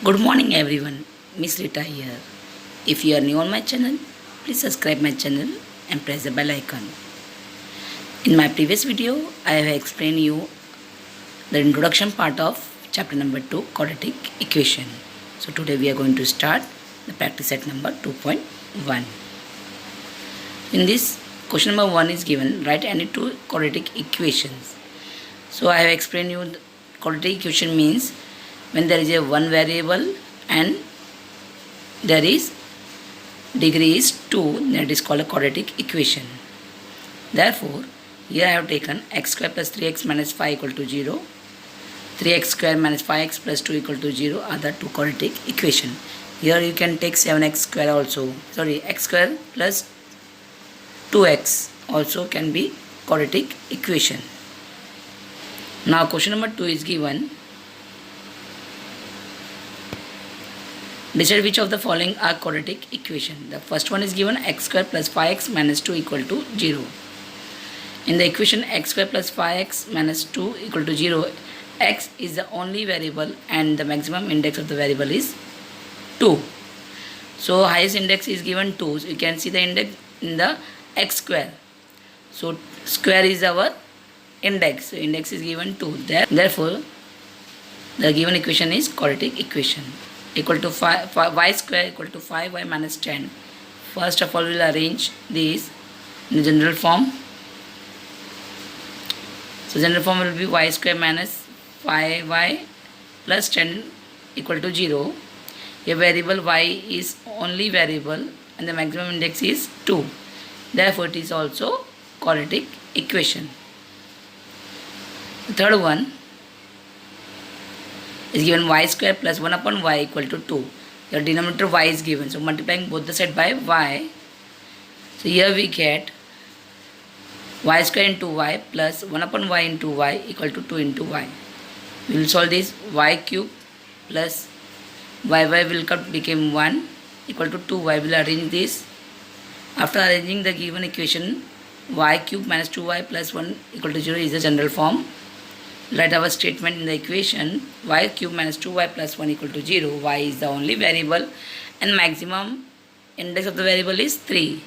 Good morning everyone, Miss Rita here. If you are new on my channel, please subscribe my channel and press the bell icon. In my previous video, I have explained you the introduction part of chapter number 2, quadratic equation. So today we are going to start the practice set number 2.1. In this, question number 1 is given, write any two quadratic equations. So I have explained you the quadratic equation means when there is a one variable and there is degree is 2, that is called a quadratic equation. Therefore, here I have taken x square plus 3x minus 5 equal to 0, 3x square minus 5x plus 2 equal to 0 are the two quadratic equation. Here you can take 7x square also, x square plus 2x also can be quadratic equation. Now question number 2 is given. Decide which of the following are quadratic equation. The first one is given x square plus 5x minus 2 equal to 0. In the equation x square plus 5x minus 2 equal to 0, x is the only variable and the maximum index of the variable is 2. So highest index is given 2. So you can see the index in the x square. So square is our index. So index is given 2. Therefore, the given equation is quadratic equation. Equal to y square equal to 5y minus 10. First of all, we will arrange these in the general form. So general form will be y square minus 5y plus 10 equal to 0. A variable y is only variable and the maximum index is 2. Therefore, it is also quadratic equation. The third one is given y square plus 1 upon y equal to 2. The denominator y is given. So multiplying both the side by y. So here we get y square into y plus 1 upon y into y equal to 2 into y. We will solve this. Y cube plus y will become 1 equal to 2y. We will arrange this. After arranging the given equation, y cube minus 2y plus 1 equal to 0 is the general form. Write our statement in the equation. Y cube minus 2y plus 1 equal to 0. Y is the only variable and maximum index of the variable is 3.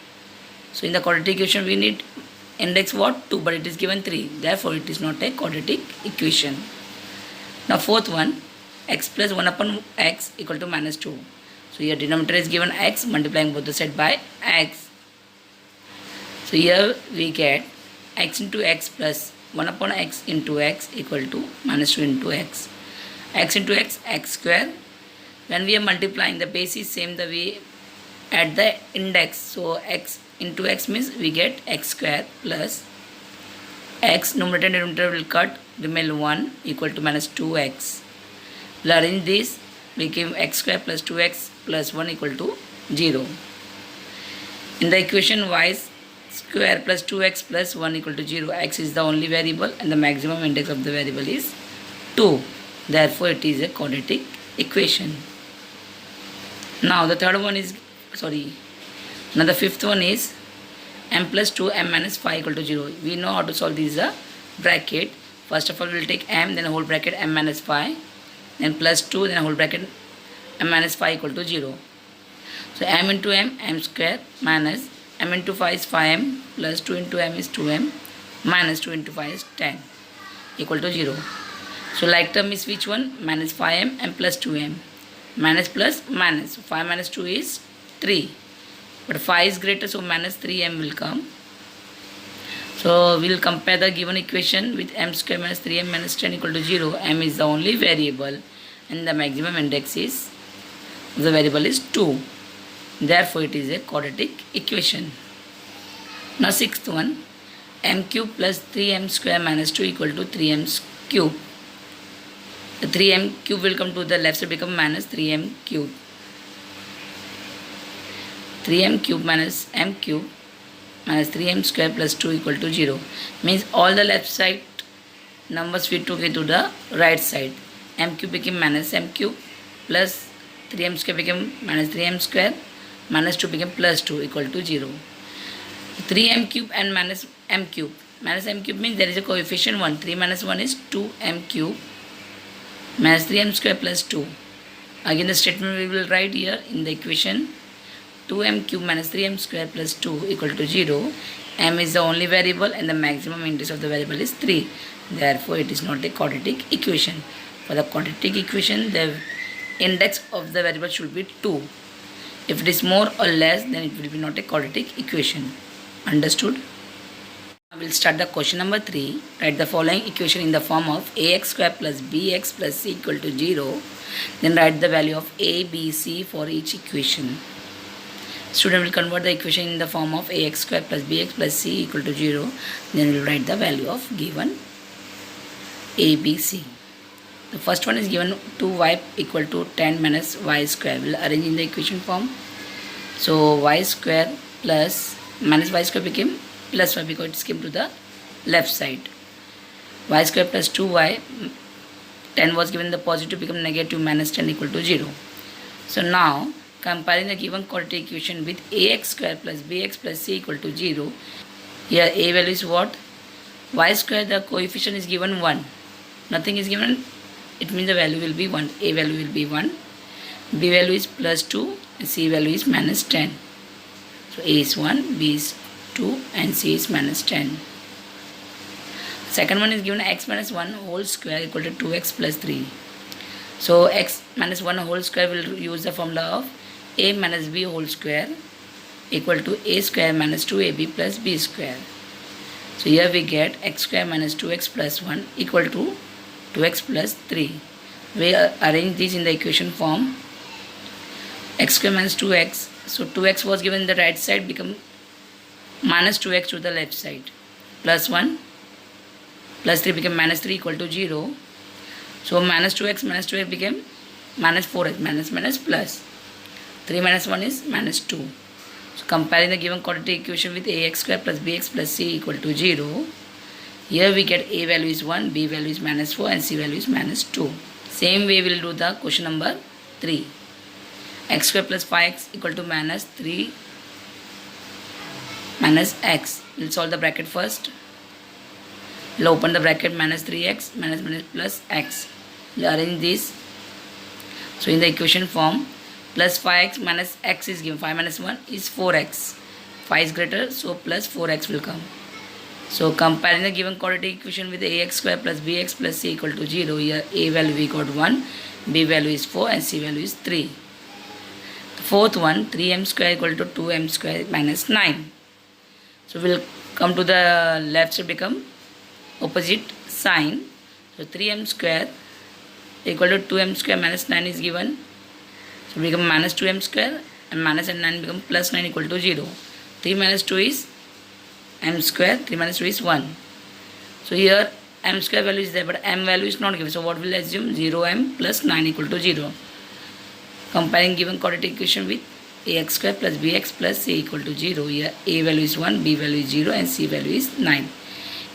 So in the quadratic equation we need index what? 2, but it is given 3. Therefore it is not a quadratic equation. Now fourth one, x plus 1 upon x equal to minus 2. So here denominator is given x, multiplying both the side by x. So here we get x into x plus 1 upon x into x equal to minus 2 into x. X into x, x square. When we are multiplying, the base is same the way at the index. So x into x means we get x square plus x, numerator and denominator will cut, remain 1 equal to minus 2x. We'll arrange this, became x square plus 2x plus 1 equal to 0. In the equation y square plus 2x plus 1 equal to 0, x is the only variable and the maximum index of the variable is 2. Therefore, it is a quadratic equation. Now the third one is, now the fifth one is m plus 2 m minus 5 equal to 0. We know how to solve this bracket. First of all, we will take m, then a whole bracket m minus 5, then plus 2, then a whole bracket m minus 5 equal to 0. So m into m square minus m into 5 is 5m plus 2 into m is 2m minus 2 into 5 is 10 equal to 0. So like term is which one? Minus 5m and plus 2m. Minus plus minus. 5 minus 2 is 3. But 5 is greater, so minus 3m will come. So we will compare the given equation with m square minus 3m minus 10 equal to 0. M is the only variable and the maximum index is the variable is 2. Therefore, it is a quadratic equation. Now, sixth one, m cube plus 3m square minus 2 equal to 3m cube. The 3m cube will come to the left side, become minus 3m cube. 3m cube minus m cube minus 3m square plus 2 equal to 0. Means all the left side numbers we took into the right side. M cube became minus m cube plus 3m square became minus 3m square. Minus 2 became plus 2 equal to 0. 3m cube and minus m cube. Minus m cube means there is a coefficient 1. 3 minus 1 is 2m cube minus 3m square plus 2. Again the statement we will write here in the equation. 2m cube minus 3m square plus 2 equal to 0. M is the only variable and the maximum index of the variable is 3. Therefore, it is not a quadratic equation. For the quadratic equation, the index of the variable should be 2. If it is more or less, then it will be not a quadratic equation. Understood? I will start the question number 3. Write the following equation in the form of ax square plus bx plus c equal to 0. Then write the value of a, b, c for each equation. Student will convert the equation in the form of ax square plus bx plus c equal to 0. Then we will write the value of given a, b, c. The first one is given 2y equal to 10 minus y square. We will arrange in the equation form. So y square plus minus y square became plus y because it came to the left side. Y square plus 2y, 10 was given the positive, become negative, minus 10 equal to 0. So now comparing the given quadratic equation with ax square plus bx plus c equal to 0. Here a value is what? Y square, the coefficient is given 1. Nothing is given, it means the value will be 1. A value will be 1. B value is plus 2 and c value is minus 10. So a is 1, b is 2 and c is minus 10. Second one is given x minus 1 whole square equal to 2x plus 3. So x minus 1 whole square will use the formula of a minus b whole square equal to a square minus 2ab plus b square. So here we get x square minus 2x plus 1 equal to 2x plus 3. We arrange this in the equation form. X square minus 2x. So 2x was given in the right side, become minus 2x to the left side. Plus 1 plus 3 became minus 3 equal to 0. So minus 2x became minus 4x, minus plus. 3 minus 1 is minus 2. So comparing the given quadratic equation with ax square plus bx plus c equal to 0. Here we get a value is 1, b value is minus 4 and c value is minus 2. Same way we will do the question number 3. X square plus 5x equal to minus 3 minus x. We will solve the bracket first. We will open the bracket minus 3x minus plus x. We will arrange this. So in the equation form, plus 5x minus x is given. 5 minus 1 is 4x. 5 is greater, so plus 4x will come. So comparing the given quadratic equation with ax square plus bx plus c equal to 0. Here a value we got 1, b value is 4 and c value is 3. The fourth one, 3m square equal to 2m square minus 9. So we will come to the left side, become opposite sign. So 3m square equal to 2m square minus 9 is given. So become minus 2m square and minus and 9 become plus 9 equal to 0. 3 minus 2 is m square, 3 minus 2 is 1. So here m square value is there but m value is not given. So what will assume? 0m plus 9 equal to 0. Comparing given quadratic equation with ax square plus bx plus c equal to 0. Here a value is 1, b value is 0 and c value is 9.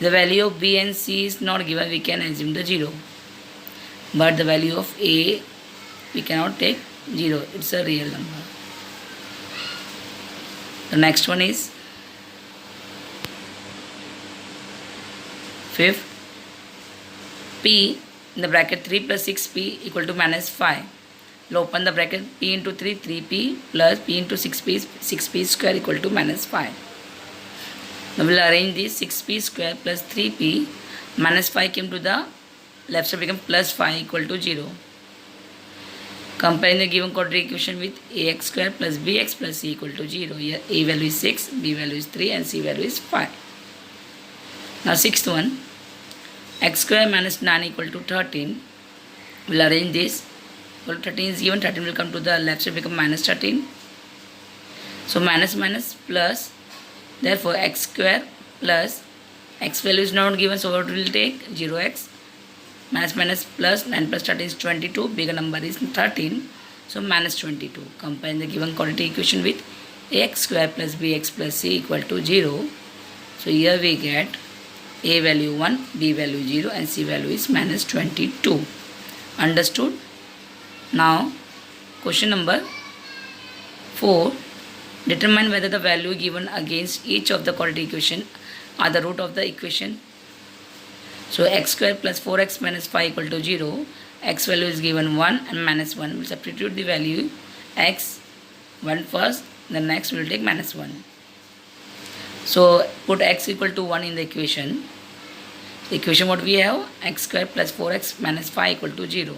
The value of b and c is not given, we can assume the 0. But the value of a we cannot take 0, it's a real number. The next one is fifth, p in the bracket 3 plus 6p equal to minus 5. We'll open the bracket, p into 3, 3p plus p into 6p, 6p square equal to minus 5. Now we'll arrange this 6p square plus 3p minus 5 came to the left side, become plus 5 equal to 0. Comparing the given quadratic equation with ax square plus bx plus c equal to 0. Here a value is 6, b value is 3 and c value is 5. Now sixth one, x square minus 9 equal to 13. We'll arrange this. Well, 13 is given, 13 will come to the left side, become minus 13. So minus minus plus, therefore x square plus x value is not given, so what will take? 0x minus minus plus 9 plus 13 is 22, bigger number is 13, so minus 22. Comparing the given quadratic equation with ax square plus bx plus c equal to 0. So here we get a value 1, b value 0 and c value is minus 22. Understood? Now question number 4. Determine whether the value given against each of the quadratic equation are the root of the equation. So x square plus 4x minus 5 equal to 0. x value is given 1 and minus 1. We'll substitute the value x 1 first, then next we'll take minus 1. So put x equal to 1 in the equation. The equation what we have, x square plus 4x minus 5 equal to 0.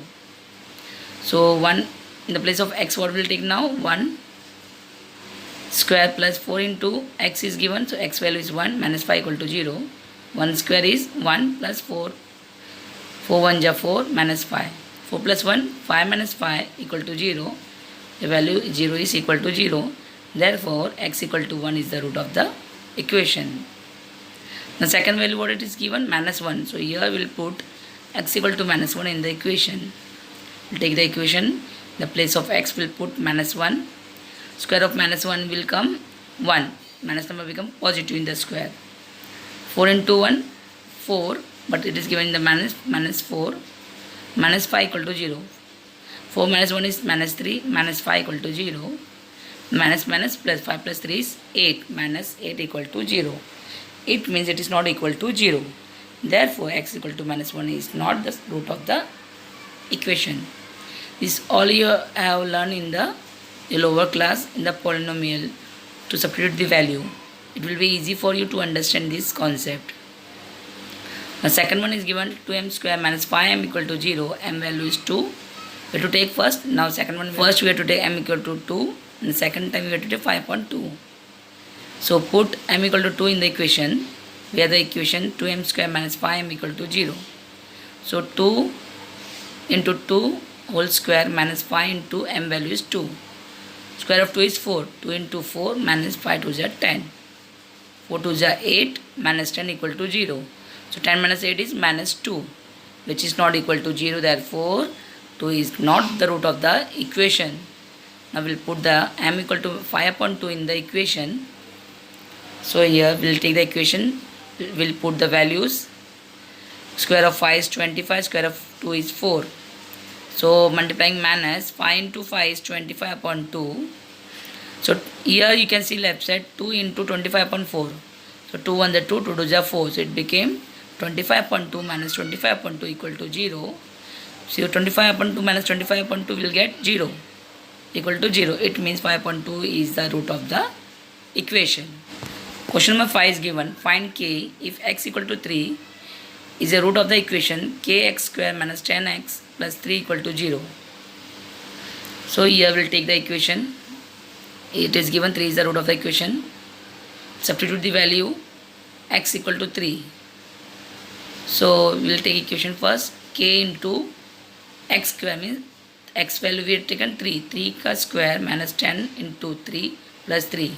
So 1 in the place of x, what we'll take now? 1 square plus 4 into x is given, so x value is 1 minus 5 equal to 0. 1 square is 1 plus 4. 4 1 ja 4 minus 5. 4 plus 1, 5 minus 5 equal to 0. The value 0 is equal to 0. Therefore, x equal to 1 is the root of the equation. The second value what it is given, minus 1. So here we will put x equal to minus 1 in the equation. We'll take the equation, the place of x will put minus 1. Square of minus 1 will come 1. Minus number become positive in the square. 4 into 1, 4, but it is given in the minus 4. Minus 5 equal to 0. 4 minus 1 is minus 3, minus 5 equal to 0. Minus plus 5 plus 3 is 8, minus 8 equal to 0. It means it is not equal to 0. Therefore, x equal to minus 1 is not the root of the equation. This all you have learned in the lower class in the polynomial to substitute the value. It will be easy for you to understand this concept. The second one is given 2m square minus 5m equal to 0. M value is 2. We have to take first. Now second one, first we have to take m equal to 2. And the second time we have to take 5.2. So put m equal to 2 in the equation. We have the equation 2m square minus 5m equal to 0. So 2 into 2 whole square minus 5 into m value is 2. Square of 2 is 4. 2 into 4 minus 5 to is 10. 4 to is 8 minus 10 equal to 0. So 10 minus 8 is minus 2, which is not equal to 0. Therefore 2 is not the root of the equation. Now we'll put the m equal to 5 upon 2 in the equation. So here we'll take the equation, we'll put the values. Square of 5 is 25, square of 2 is 4. So multiplying minus 5 into 5 is 25 upon 2. So here you can see left side 2 into 25 upon 4. So 2 1 the 2, 2 2 is 4. So it became 25 upon 2 minus 25 upon 2 equal to 0. So 25 upon 2 minus 25 upon 2 will get 0 equal to 0. It means 5 upon 2 is the root of the equation. Question number 5 is given. Find k if x equal to 3 is a root of the equation kx square minus 10x plus 3 equal to 0. So here we will take the equation. It is given 3 is the root of the equation. Substitute the value x equal to 3. So we will take equation first. K into x square means x value we have taken 3. 3 ka square minus 10 into 3 plus 3.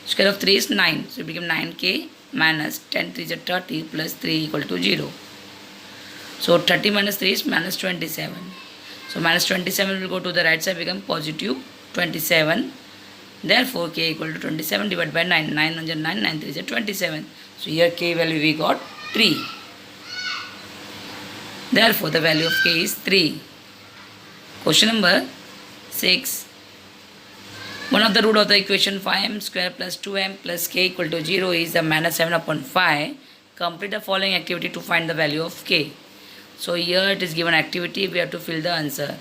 Square of 3 is 9. So it became 9k minus 10 3 is 30 plus 3 equal to 0. So 30 minus 3 is minus 27. So minus 27 will go to the right side, become positive 27. Therefore k equal to 27 divided by 9. 9 1 is 9, 9 3 is 27. So here k value we got 3. Therefore the value of k is 3. Question number 6. One of the root of the equation 5m square plus 2m plus k equal to 0 is the minus 7 upon 5. Complete the following activity to find the value of k. So here it is given activity, we have to fill the answer.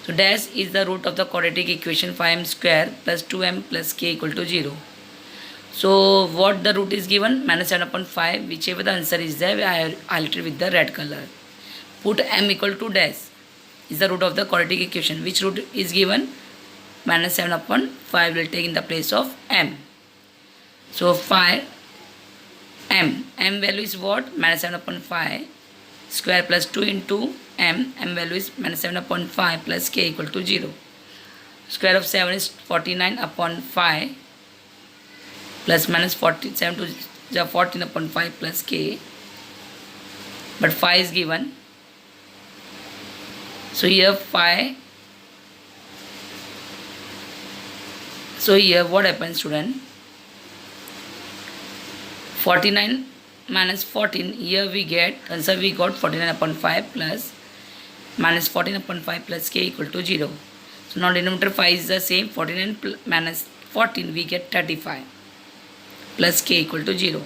So dash is the root of the quadratic equation 5m square plus 2m plus k equal to 0. So what the root is given? Minus 7 upon 5. Whichever the answer is there, I alter with the red color. Put m equal to dash is the root of the quadratic equation. Which root is given? Minus 7 upon 5 will take in the place of m. So 5 m. M value is what? Minus 7 upon 5 square plus 2 into m. M value is minus 7 upon 5 plus k equal to 0. Square of 7 is 49 upon 5 plus minus 47 to the 14 upon 5 plus k. But 5 is given. So here 5. So here what happens, student? 49 minus 14. Here we get answer, we got 49 upon 5 plus minus 14 upon 5 plus k equal to 0. So now denominator 5 is the same. 49 minus 14 we get 35 plus k equal to 0.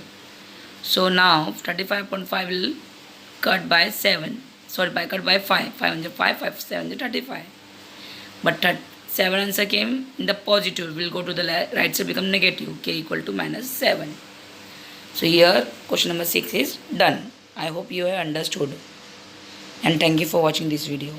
So now 35 upon 5 will cut by 7. sorry, pi cut by 5. 5 on the 5, 5 7 the 35. But 7 answer came in the positive. We'll go to the right side, become negative. K equal to minus 7. So here question number 6 is done. I hope you have understood. And thank you for watching this video.